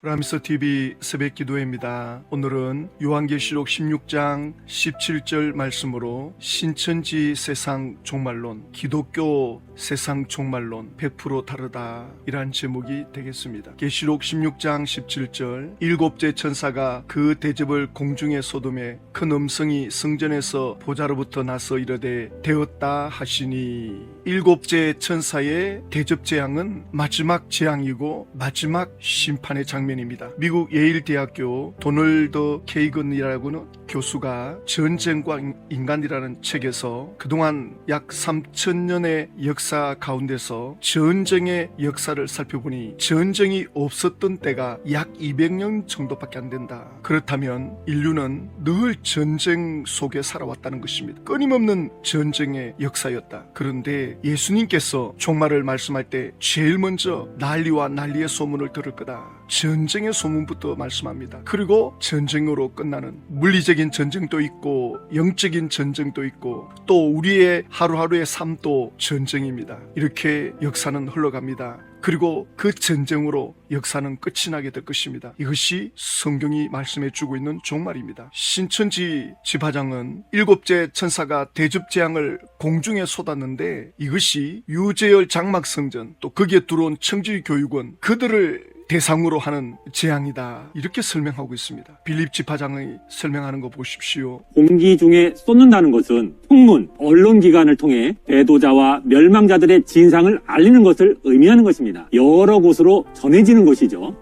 브라미스 TV 새벽 기도회입니다. 오늘은 요한계시록 16장 17절 말씀으로 신천지 세상 종말론, 기독교 세상 종말론 100% 다르다 이란 제목이 되겠습니다. 계시록 16장 17절 일곱째 천사가 그 대접을 공중에 쏟음에 큰 음성이 성전에서 보좌로부터 나서 이르되 되었다 하시니, 일곱째 천사의 대접 재앙은 마지막 재앙이고 마지막 심판의 장면입니다. 미국 예일대학교 도널드 케이건이라고는 교수가 전쟁과 인간이라는 책에서 그동안 약 3,000년의 역사 가운데서 전쟁의 역사를 살펴보니 전쟁이 없었던 때가 약 200년 정도밖에 안 된다. 그렇다면 인류는 늘 전쟁 속에 살아왔다는 것입니다. 끊임없는 전쟁의 역사였다. 그런데 예수님께서 종말을 말씀할 때 제일 먼저 난리와 난리의 소문을 들을 거다. 전쟁의 소문부터 말씀합니다. 그리고 전쟁으로 끝나는 물리적인 전쟁도 있고 영적인 전쟁도 있고 또 우리의 하루하루의 삶도 전쟁입니다. 이렇게 역사는 흘러갑니다. 그리고 그 전쟁으로 역사는 끝이 나게 될 것입니다. 이것이 성경이 말씀해 주고 있는 종말입니다. 신천지 지파장은 일곱째 천사가 대접 재앙을 공중에 쏟았는데 이것이 유재열 장막성전 또 거기에 들어온 청지교육원 그들을 대상으로 하는 재앙이다 이렇게 설명하고 있습니다. 빌립 지파장이 설명하는 거 보십시오. 공기 중에 쏟는다는 것은 풍문, 언론기관을 통해 배도자와 멸망자들의 진상을 알리는 것을 의미하는 것입니다. 여러 곳으로 전해지는 것이죠.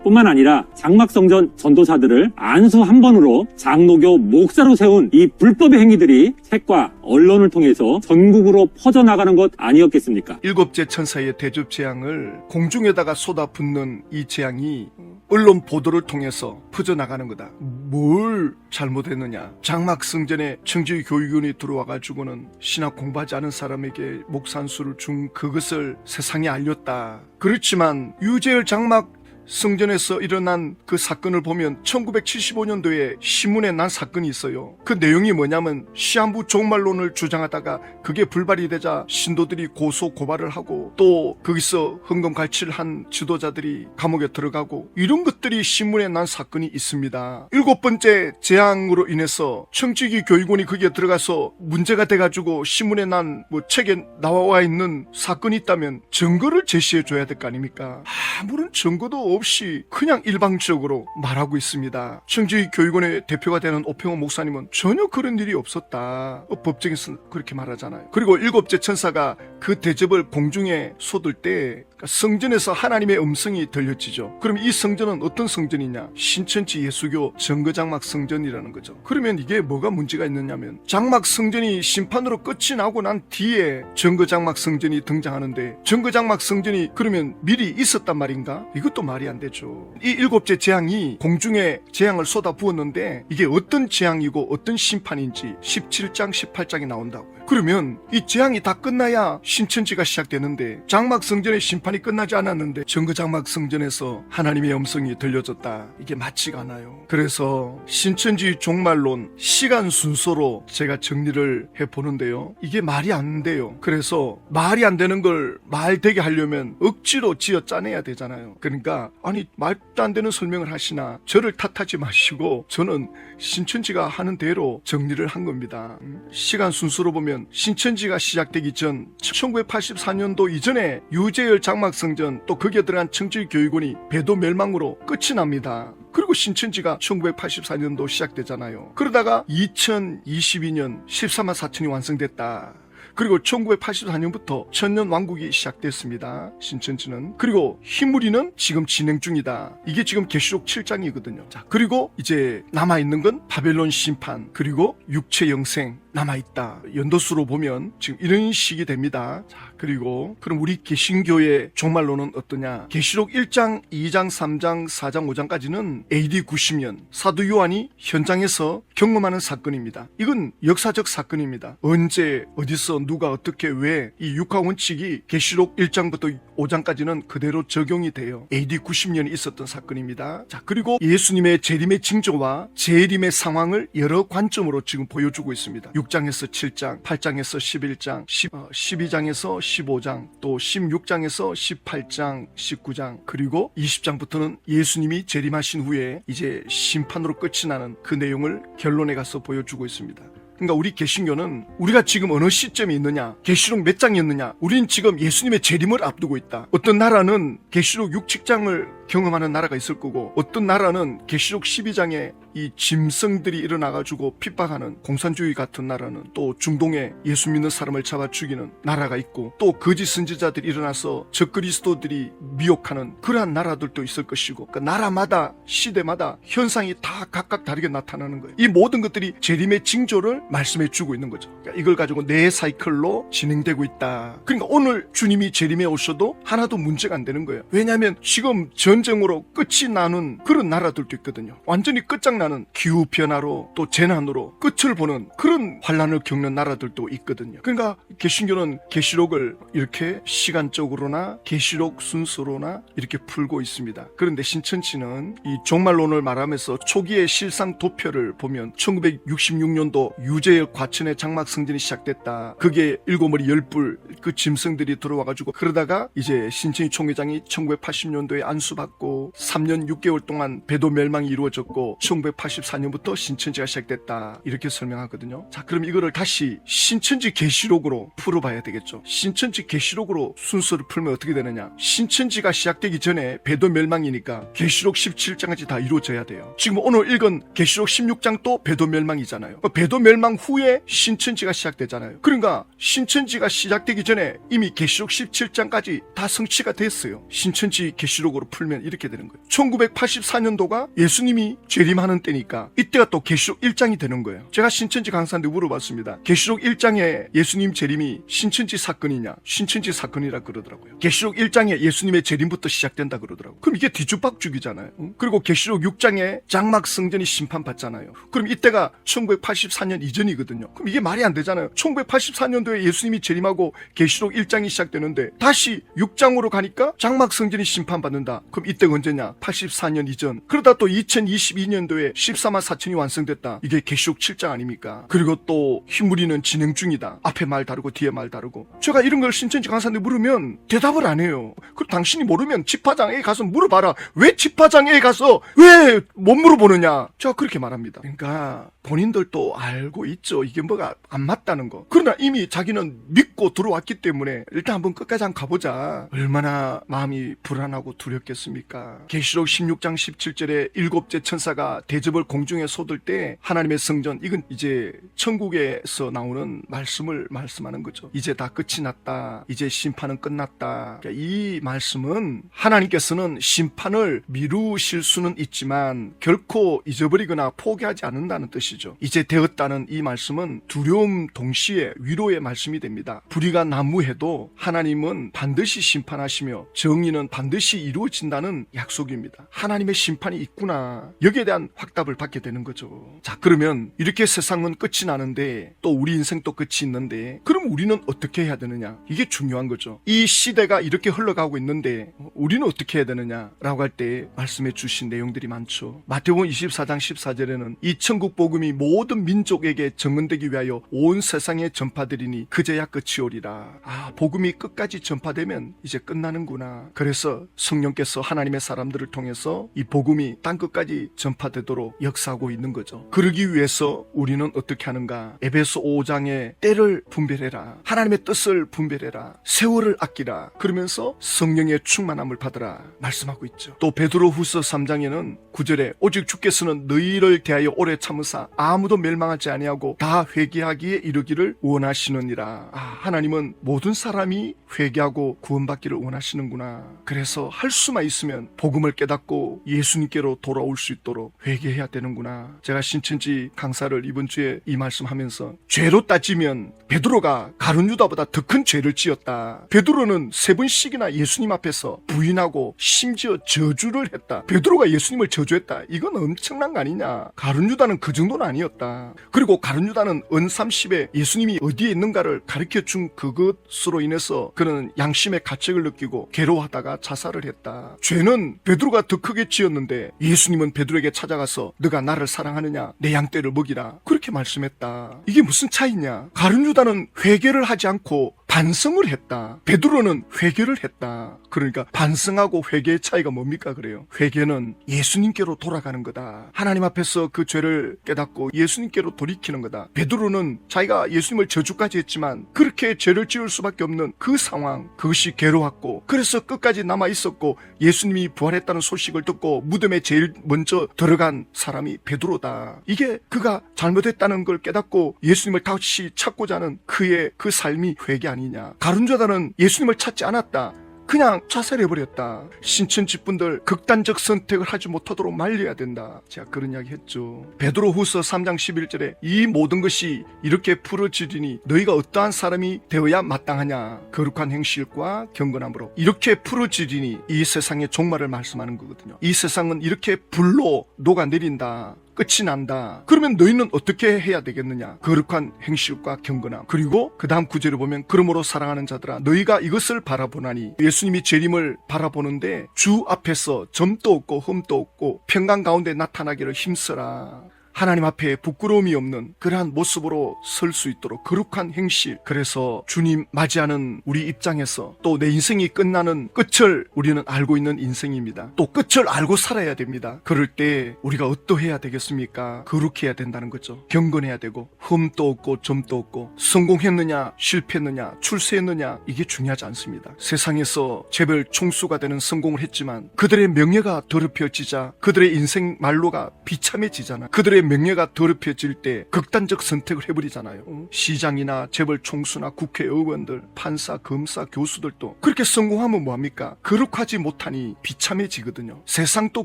뿐만 아니라 장막성전 전도사들을 안수 한 번으로 장로교 목사로 세운 이 불법의 행위들이 책과 언론을 통해서 전국으로 퍼져나가는 것 아니었겠습니까? 일곱째 천사의 대접 재앙을 공중에다가 쏟아붓는 이 재앙이 언론 보도를 통해서 퍼져나가는 거다. 뭘 잘못했느냐? 장막성전에 청지교육원이 들어와가지고는 신학 공부하지 않은 사람에게 목산수를 준 그것을 세상에 알렸다. 그렇지만 유재열 장막 성전에서 일어난 그 사건을 보면 1975년도에 신문에 난 사건이 있어요. 그 내용이 뭐냐면 시한부 종말론을 주장하다가 그게 불발이 되자 신도들이 고소 고발을 하고 또 거기서 헌금갈취한 지도자들이 감옥에 들어가고 이런 것들이 신문에 난 사건이 있습니다. 일곱 번째 재앙으로 인해서 청지기 교육원이 거기에 들어가서 문제가 돼가지고 신문에 난 책에 나와 있는 사건이 있다면 증거를 제시해 줘야 될 거 아닙니까? 아무런 증거도 없이 그냥 일방적으로 말하고 있습니다. 청지기 교육원의 대표가 되는 오평호 목사님은 전혀 그런 일이 없었다. 법정에서 그렇게 말하잖아요. 그리고 일곱째 천사가 그 대접을 공중에 쏟을 때 성전에서 하나님의 음성이 들려지죠. 그럼 이 성전은 어떤 성전이냐? 신천지 예수교 정거장막 성전이라는 거죠. 그러면 이게 뭐가 문제가 있느냐면 장막 성전이 심판으로 끝이 나고 난 뒤에 정거장막 성전이 등장하는데 정거장막 성전이 그러면 미리 있었단 말인가? 이것도 말이 안 되죠. 이 일곱째 재앙이 공중에 재앙을 쏟아 부었는데 이게 어떤 재앙이고 어떤 심판인지 17장 18장에 나온다고요. 그러면 이 재앙이 다 끝나야 신천지가 시작되는데 장막 성전의 심판이 끝나지 않았는데 정거장막 성전에서 하나님의 음성이 들려졌다. 이게 맞지가 않아요. 그래서 신천지 종말론 시간 순서로 제가 정리를 해보는데요. 이게 말이 안 돼요. 그래서 말이 안 되는 걸 말되게 하려면 억지로 지어 짜내야 되잖아요. 그러니까 아니 말도 안 되는 설명을 하시나 저를 탓하지 마시고 저는 신천지가 하는 대로 정리를 한 겁니다. 시간 순서로 보면 신천지가 시작되기 전 1984년도 이전에 유재열 장막성전 또 거기에 들어간 청지교육원이 배도 멸망으로 끝이 납니다. 그리고 신천지가 1984년도 시작되잖아요. 그러다가 2022년 14만 4천이 완성됐다. 그리고 1984년부터 천년왕국이 시작됐습니다. 신천지는. 그리고 희무리는 지금 진행 중이다. 이게 지금 계시록 7장이거든요. 자, 그리고 이제 남아있는 건 바벨론 심판 그리고 육체 영생 남아있다. 연도수로 보면 지금 이런 식이 됩니다. 자, 그리고 그럼 우리 개신교의 종말론은 어떠냐? 계시록 1장, 2장, 3장, 4장, 5장까지는 AD 90년 사도 요한이 현장에서 경험하는 사건입니다. 이건 역사적 사건입니다. 언제 어디서 누가 어떻게 왜 이 육하 원칙이 계시록 1장부터 5장까지는 그대로 적용이 돼요. AD 90년에 있었던 사건입니다. 자, 그리고 예수님의 재림의 징조와 재림의 상황을 여러 관점으로 지금 보여주고 있습니다. 6장에서 7장, 8장에서 11장, 12장에서 15장, 또 16장에서 18장, 19장, 그리고 20장부터는 예수님이 재림하신 후에 이제 심판으로 끝이 나는 그 내용을 결론에 가서 보여주고 있습니다. 그러니까 우리 개신교는 우리가 지금 어느 시점에 있느냐, 계시록 몇 장이었느냐, 우린 지금 예수님의 재림을 앞두고 있다. 어떤 나라는 계시록 6, 7장을 경험하는 나라가 있을 거고, 어떤 나라는 계시록 12장에 이 짐승들이 일어나가지고 핍박하는 공산주의 같은 나라는, 또 중동에 예수 믿는 사람을 잡아 죽이는 나라가 있고, 또 거짓 선지자들이 일어나서 적그리스도들이 미혹하는 그러한 나라들도 있을 것이고, 그러니까 나라마다 시대마다 현상이 다 각각 다르게 나타나는 거예요. 이 모든 것들이 재림의 징조를 말씀해 주고 있는 거죠. 그러니까 이걸 가지고 네 사이클로 진행되고 있다. 그러니까 오늘 주님이 재림에 오셔도 하나도 문제가 안 되는 거예요. 왜냐하면 지금 전쟁으로 끝이 나는 그런 나라들도 있거든요. 완전히 끝장나는 기후변화로 또 재난으로 끝을 보는 그런 환란을 겪는 나라들도 있거든요. 그러니까 개신교는 계시록을 이렇게 시간적으로나 계시록 순서로나 이렇게 풀고 있습니다. 그런데 신천지는 이 종말론을 말하면서 초기의 실상 도표를 보면 1966년도 유재열 과천의 장막 성전이 시작됐다. 그게 일곱머리 열불 그 짐승들이 들어와가지고, 그러다가 이제 신천지 총회장이 1980년도에 안수받고 3년 6개월 동안 배도 멸망이 이루어졌고 1984년부터 신천지가 시작됐다. 이렇게 설명하거든요. 자, 그럼 이거를 다시 신천지 계시록으로 풀어봐야 되겠죠. 신천지 계시록으로 순서를 풀면 어떻게 되느냐. 신천지가 시작되기 전에 배도 멸망이니까 계시록 17장까지 다 이루어져야 돼요. 지금 오늘 읽은 계시록 16장도 배도 멸망이잖아요. 배도 멸망 후에 신천지가 시작되잖아요. 그러니까 신천지가 시작되기 전에 이미 계시록 17장까지 다 성취가 됐어요. 신천지 계시록으로 풀면 이렇게 되는 거예요. 1984년도가 예수님이 재림하는 때니까 이때가 또 계시록 1장이 되는 거예요. 제가 신천지 강사한테 물어봤습니다. 계시록 1장에 예수님 재림이 신천지 사건이냐? 신천지 사건이라 그러더라고요. 계시록 1장에 예수님의 재림부터 시작된다 그러더라고요. 그럼 이게 뒤죽박죽이잖아요. 그리고 계시록 6장에 장막 성전이 심판받잖아요. 그럼 이때가 1984년 이전이거든요. 그럼 이게 말이 안 되잖아요. 1984년도에 예수님이 재림하고 계시록 1장이 시작되는데 다시 6장으로 가니까 장막 성전이 심판받는다. 그럼 이때가 언제냐? 84년 이전. 그러다 또 2022년도에 14만 4천이 완성됐다. 이게 계시록 7장 아닙니까? 그리고 또 흰무리는 진행 중이다. 앞에 말 다르고 뒤에 말 다르고. 제가 이런 걸 신천지 강사한테 물으면 대답을 안 해요. 그리고 당신이 모르면 집화장에 가서 물어봐라. 왜 집화장에 가서 왜 못 물어보느냐? 제가 그렇게 말합니다. 그러니까 본인들도 알고 있죠. 이게 뭐가 안 맞다는 거. 그러나 이미 자기는 믿고 들어왔기 때문에 일단 한번 끝까지 한번 가보자. 얼마나 마음이 불안하고 두렵겠습니까? 계시록 16장 17절에 일곱째 천사가 대접을 공중에 쏟을 때 하나님의 성전, 이건 이제 천국에서 나오는 말씀을 말씀하는 거죠. 이제 다 끝이 났다. 이제 심판은 끝났다. 그러니까 이 말씀은 하나님께서는 심판을 미루실 수는 있지만 결코 잊어버리거나 포기하지 않는다는 뜻이죠. 이제 되었다는 이 말씀은 두려움 동시에 위로의 말씀이 됩니다. 불의가 난무해도 하나님은 반드시 심판하시며 정의는 반드시 이루어진다는 약속입니다. 하나님의 심판이 있구나. 여기에 대한 확답을 받게 되는 거죠. 자, 그러면 이렇게 세상은 끝이 나는데 또 우리 인생도 끝이 있는데 그럼 우리는 어떻게 해야 되느냐? 이게 중요한 거죠. 이 시대가 이렇게 흘러가고 있는데 우리는 어떻게 해야 되느냐? 라고 할 때 말씀해 주신 내용들이 많죠. 마태복음 24장 14절에는 이 천국 복음이 모든 민족에게 증언되기 위하여 온 세상에 전파되리니 그제야 끝이 오리라. 아, 복음이 끝까지 전파되면 이제 끝나는구나. 그래서 성령께서 하나님의 사람들을 통해서 이 복음이 땅끝까지 전파되도록 역사하고 있는 거죠. 그러기 위해서 우리는 어떻게 하는가? 에베소 5장에 때를 분별해라. 하나님의 뜻을 분별해라. 세월을 아끼라. 그러면서 성령의 충만함을 받으라 말씀하고 있죠. 또 베드로후서 3장에는 9절에 오직 주께서는 너희를 대하여 오래 참으사 아무도 멸망하지 아니하고 다 회개하기에 이르기를 원하시느니라. 아, 하나님은 모든 사람이 회개하고 구원받기를 원하시는구나. 그래서 할 수만 있으면 복음을 깨닫고 예수님께로 돌아올 수 있도록 회개해야 되는구나. 제가 신천지 강사를 이번 주에 이 말씀하면서 죄로 따지면 베드로가 가룟 유다보다 더 큰 죄를 지었다. 베드로는 3번씩이나 예수님 앞에서 부인하고 심지어 저주를 했다. 베드로가 예수님을 저주했다. 이건 엄청난 거 아니냐. 가룟 유다는 그 정도는 아니었다. 그리고 가룟 유다는 언30에 예수님이 어디에 있는가를 가르쳐준 그것으로 인해서 그는 양심의 가책을 느끼고 괴로워하다가 자살을 했다. 죄는 베드로가 더 크게 지었는데 예수님은 베드로에게 찾아가서 와서 너가 나를 사랑하느냐? 내 양떼를 먹이라. 그렇게 말씀했다. 이게 무슨 차이냐? 가룟 유다는 회개를 하지 않고 반성을 했다. 베드로는 회개를 했다. 그러니까 반성하고 회개의 차이가 뭡니까? 그래요. 회개는 예수님께로 돌아가는 거다. 하나님 앞에서 그 죄를 깨닫고 예수님께로 돌이키는 거다. 베드로는 자기가 예수님을 저주까지 했지만 그렇게 죄를 지을 수밖에 없는 그 상황, 그것이 괴로웠고 그래서 끝까지 남아 있었고 예수님이 부활했다는 소식을 듣고 무덤에 제일 먼저 들어간 사람이 베드로다. 이게 그가 잘못했다는 걸 깨닫고 예수님을 다시 찾고자 하는 그의 그 삶이 회개 아니냐. 가룟 유다는 예수님을 찾지 않았다. 그냥 자살해버렸다. 신천 직분들 극단적 선택을 하지 못하도록 말려야 된다. 제가 그런 이야기 했죠. 베드로후서 3장 11절에 이 모든 것이 이렇게 풀어지리니 너희가 어떠한 사람이 되어야 마땅하냐. 거룩한 행실과 경건함으로 이렇게 풀어지리니 이 세상의 종말을 말씀하는 거거든요. 이 세상은 이렇게 불로 녹아내린다. 끝이 난다. 그러면 너희는 어떻게 해야 되겠느냐? 거룩한 행실과 경건함. 그리고 그 다음 구절을 보면 그러므로 사랑하는 자들아 너희가 이것을 바라보나니 예수님이 재림을 바라보는데 주 앞에서 점도 없고 흠도 없고 평강 가운데 나타나기를 힘써라. 하나님 앞에 부끄러움이 없는 그러한 모습으로 설 수 있도록 거룩한 행실. 그래서 주님 맞이하는 우리 입장에서 또 내 인생이 끝나는 끝을 우리는 알고 있는 인생입니다. 또 끝을 알고 살아야 됩니다. 그럴 때 우리가 어떠해야 되겠습니까? 거룩해야 된다는 거죠. 경건해야 되고 흠도 없고 점도 없고 성공했느냐 실패했느냐 출세했느냐 이게 중요하지 않습니다. 세상에서 재벌 총수가 되는 성공을 했지만 그들의 명예가 더럽혀지자 그들의 인생 말로가 비참해지잖아. 그들의 명예가 더럽혀질 때 극단적 선택을 해버리잖아요. 시장이나 재벌 총수나 국회의원들, 판사, 검사, 교수들도 그렇게 성공하면 뭐합니까? 거룩하지 못하니 비참해지거든요. 세상도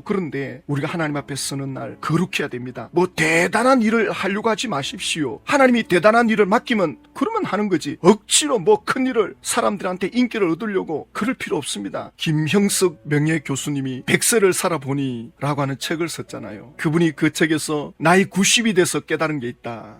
그런데 우리가 하나님 앞에 서는 날 거룩해야 됩니다. 뭐 대단한 일을 하려고 하지 마십시오. 하나님이 대단한 일을 맡기면 그러면 하는 거지. 억지로 뭐 큰 일을 사람들한테 인기를 얻으려고 그럴 필요 없습니다. 김형석 명예교수님이 100세를 살아보니 라고 하는 책을 썼잖아요. 그분이 그 책에서 나이 90이 돼서 깨달은 게 있다.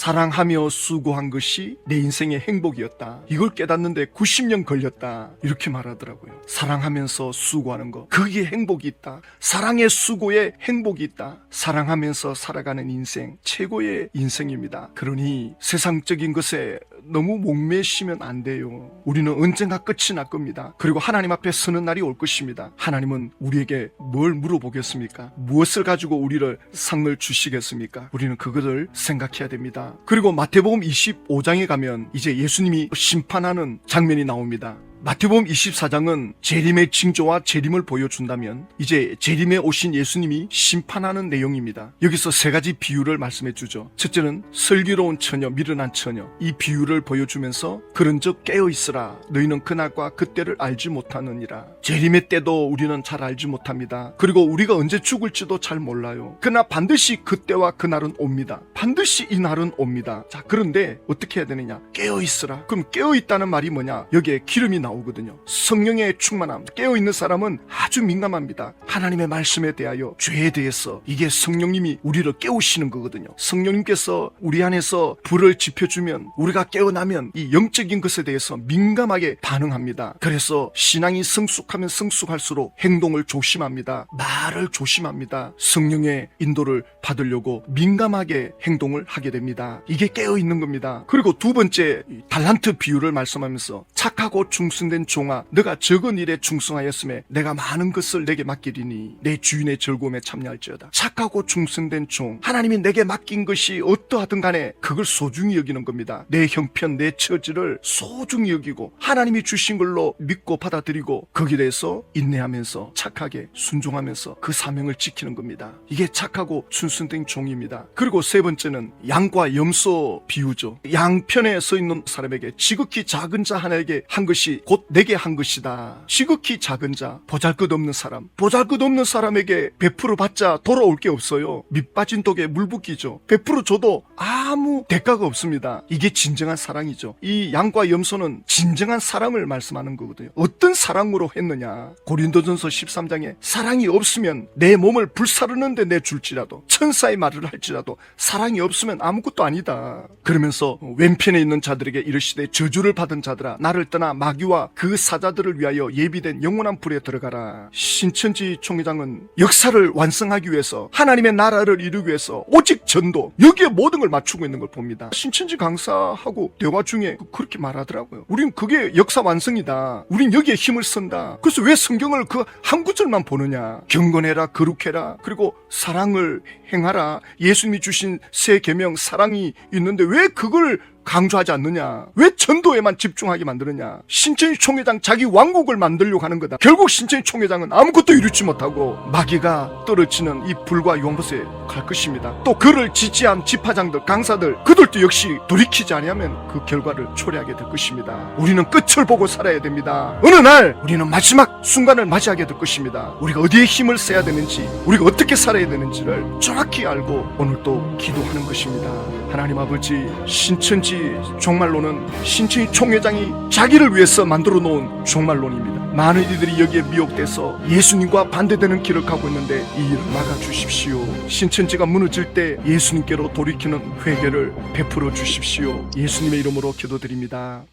사랑하며 수고한 것이 내 인생의 행복이었다. 이걸 깨닫는데 90년 걸렸다. 이렇게 말하더라고요. 사랑하면서 수고하는 거. 거기에 행복이 있다. 사랑의 수고에 행복이 있다. 사랑하면서 살아가는 인생, 최고의 인생입니다. 그러니 세상적인 것에 너무 목매시면 안 돼요. 우리는 언젠가 끝이 날 겁니다. 그리고 하나님 앞에 서는 날이 올 것입니다. 하나님은 우리에게 뭘 물어보겠습니까? 무엇을 가지고 우리를 상을 주시겠습니까? 우리는 그것을 생각해야 됩니다. 그리고 마태복음 25장에 가면 이제 예수님이 심판하는 장면이 나옵니다. 마태복음 24장은 재림의 징조와 재림을 보여준다면 이제 재림에 오신 예수님이 심판하는 내용입니다. 여기서 세 가지 비유를 말씀해 주죠. 첫째는 슬기로운 처녀, 미련한 처녀. 이 비유를 보여주면서 그런즉 깨어있으라. 너희는 그날과 그때를 알지 못하느니라. 재림의 때도 우리는 잘 알지 못합니다. 그리고 우리가 언제 죽을지도 잘 몰라요. 그러나 반드시 그때와 그날은 옵니다. 반드시 이 날은 옵니다. 자, 그런데 어떻게 해야 되느냐? 깨어있으라. 그럼 깨어있다는 말이 뭐냐? 여기에 기름이 나오거든요. 성령의 충만함. 깨어있는 사람은 아주 민감합니다. 하나님의 말씀에 대하여, 죄에 대해서. 이게 성령님이 우리를 깨우시는 거거든요. 성령님께서 우리 안에서 불을 지펴주면, 우리가 깨어나면 이 영적인 것에 대해서 민감하게 반응합니다. 그래서 신앙이 성숙하면 성숙할수록 행동을 조심합니다. 말을 조심합니다. 성령의 인도를 받으려고 민감하게 행동을 하게 됩니다. 이게 깨어있는 겁니다. 그리고 두 번째, 달란트 비유를 말씀하면서 착하고 충성된 종아, 너가 적은 일에 충성하였음에 내가 많은 것을 내게 맡기리니 내 주인의 즐거움에 참여할지어다. 착하고 충성된 종, 하나님이 내게 맡긴 것이 어떠하든 간에 그걸 소중히 여기는 겁니다. 내 형편, 내 처지를 소중히 여기고 하나님이 주신 걸로 믿고 받아들이고 거기에 대해서 인내하면서 착하게 순종하면서 그 사명을 지키는 겁니다. 이게 착하고 충성된 종입니다. 그리고 세 번째는 양과 염소 비유죠. 양편에 서 있는 사람에게 지극히 작은 자 하나에게 한 것이 곧 내게 한 것이다. 지극히 작은 자, 보잘것없는 사람, 보잘것없는 사람에게 베풀어 봤자 돌아올 게 없어요. 밑 빠진 독에 물 붓기죠. 베풀어 줘도 아무 대가가 없습니다. 이게 진정한 사랑이죠. 이 양과 염소는 진정한 사랑을 말씀하는 거거든요. 어떤 사랑으로 했느냐? 고린도전서 13장에 사랑이 없으면 내 몸을 불사르는데 내줄지라도, 천사의 말을 할지라도 사랑이 없으면 아무것도 아니다. 그러면서 왼편에 있는 자들에게 이르시되 저주를 받은 자들아, 나를 떠나 마귀와 너와 그 사자들을 위하여 예비된 영원한 불에 들어가라. 신천지 총회장은 역사를 완성하기 위해서, 하나님의 나라를 이루기 위해서 오직 전도, 여기에 모든 걸 맞추고 있는 걸 봅니다. 신천지 강사하고 대화 중에 그렇게 말하더라고요. 우린 그게 역사 완성이다. 우린 여기에 힘을 쓴다. 그래서 왜 성경을 그 한 구절만 보느냐. 경건해라, 거룩해라, 그리고 사랑을 행하라. 예수님이 주신 새 계명 사랑이 있는데 왜 그걸 강조하지 않느냐? 왜 전도에만 집중하게 만드느냐? 신천지 총회장 자기 왕국을 만들려고 하는 거다. 결국 신천지 총회장은 아무것도 이루지 못하고 마귀가 떨어지는 이 불과 용봇에 갈 것입니다. 또 그를 지지한 지파장들, 강사들, 그들도 역시 돌이키지 않으면 그 결과를 초래하게 될 것입니다. 우리는 끝을 보고 살아야 됩니다. 어느 날 우리는 마지막 순간을 맞이하게 될 것입니다. 우리가 어디에 힘을 써야 되는지, 우리가 어떻게 살아야 되는지를 정확히 알고 오늘도 기도하는 것입니다. 하나님 아버지, 신천지 종말론은 신천지 총회장이 자기를 위해서 만들어 놓은 종말론입니다. 많은 이들이 여기에 미혹돼서 예수님과 반대되는 길을 가고 있는데 이 일을 막아주십시오. 신천지가 무너질 때 예수님께로 돌이키는 회개를 베풀어 주십시오. 예수님의 이름으로 기도드립니다.